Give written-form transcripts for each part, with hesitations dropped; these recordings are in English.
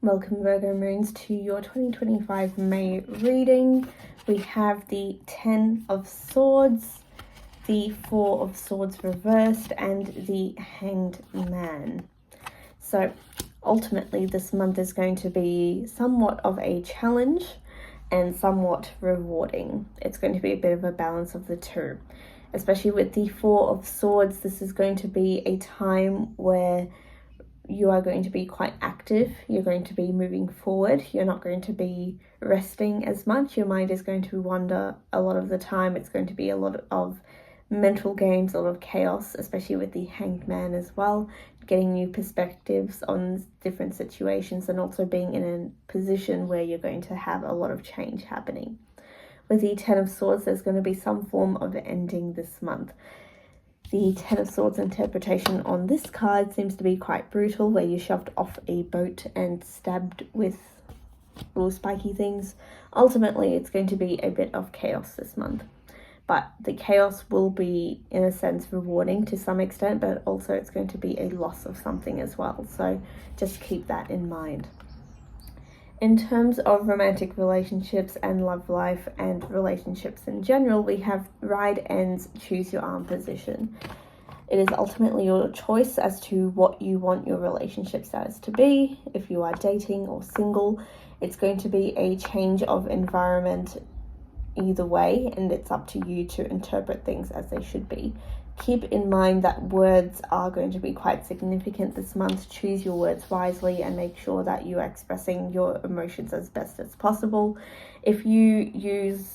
Welcome Virgo Moons to your 2025 May reading. We have the 10 of Swords, the 4 of Swords reversed, and the Hanged Man. So ultimately this month is going to be somewhat of a challenge and somewhat rewarding. It's going to be a bit of a balance of the two. Especially with the 4 of Swords, this is going to be a time where you are going to be quite active. You're going to be moving forward. You're not going to be resting as much. Your mind is going to wander a lot of the time. It's going to be a lot of mental games, a lot of chaos, especially with the Hanged Man as well, getting new perspectives on different situations and also being in a position where you're going to have a lot of change happening. With the 10 of Swords, there's going to be some form of ending this month. The 10 of Swords interpretation on this card seems to be quite brutal, where you're shoved off a boat and stabbed with little spiky things. Ultimately, it's going to be a bit of chaos this month. But the chaos will be, in a sense, rewarding to some extent, but also it's going to be a loss of something as well. So just keep that in mind. In terms of romantic relationships and love life and relationships in general, we have ride ends, choose your arm position. It is ultimately your choice as to what you want your relationship status to be. If you are dating or single, it's going to be a change of environment either way, and it's up to you to interpret things as they should be. Keep in mind that words are going to be quite significant this month. Choose your words wisely and make sure that you are expressing your emotions as best as possible. If you use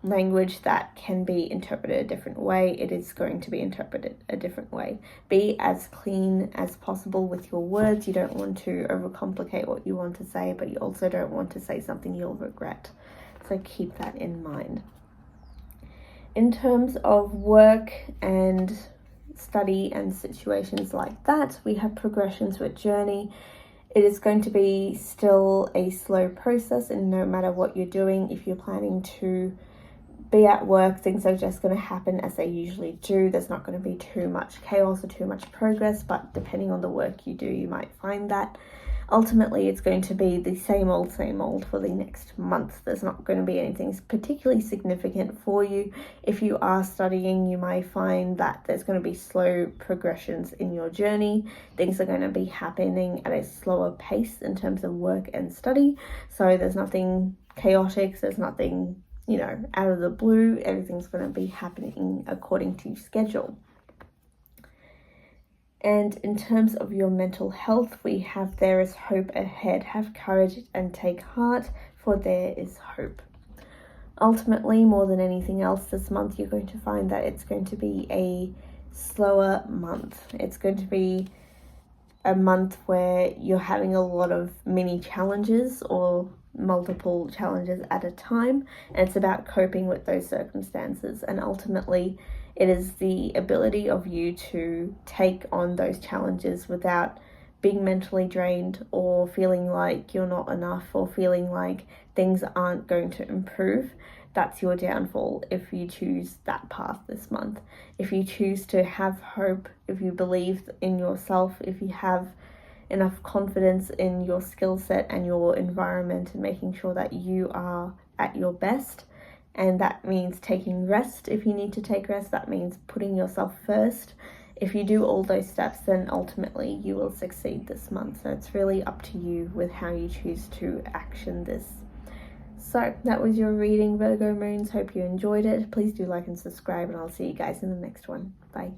language that can be interpreted a different way, it is going to be interpreted a different way. Be as clean as possible with your words. You don't want to overcomplicate what you want to say, but you also don't want to say something you'll regret. So keep that in mind. In terms of work and study and situations like that, we have progressions with journey. It is going to be still a slow process, and no matter what you're doing, if you're planning to be at work, things are just going to happen as they usually do. There's not going to be too much chaos or too much progress, but depending on the work you do, you might find that. Ultimately, it's going to be the same old for the next month. There's not going to be anything particularly significant for you. If you are studying, you might find that there's going to be slow progressions in your journey. Things are going to be happening at a slower pace in terms of work and study. So there's nothing chaotic. There's nothing, out of the blue. Everything's going to be happening according to schedule. And in terms of your mental health, we have there is hope ahead. Have courage and take heart, for there is hope. Ultimately, more than anything else, this month you're going to find that it's going to be a slower month. It's going to be a month where you're having a lot of mini challenges or multiple challenges at a time, and it's about coping with those circumstances. And ultimately, it is the ability of you to take on those challenges without being mentally drained or feeling like you're not enough or feeling like things aren't going to improve. That's your downfall if you choose that path this month. If you choose to have hope, if you believe in yourself, if you have enough confidence in your skill set and your environment and making sure that you are at your best, and that means taking rest if you need to take rest. That means putting yourself first. If you do all those steps, then ultimately you will succeed this month. So it's really up to you with how you choose to action this. So that was your reading, Virgo Moons. Hope you enjoyed it. Please do like and subscribe, and I'll see you guys in the next one. Bye.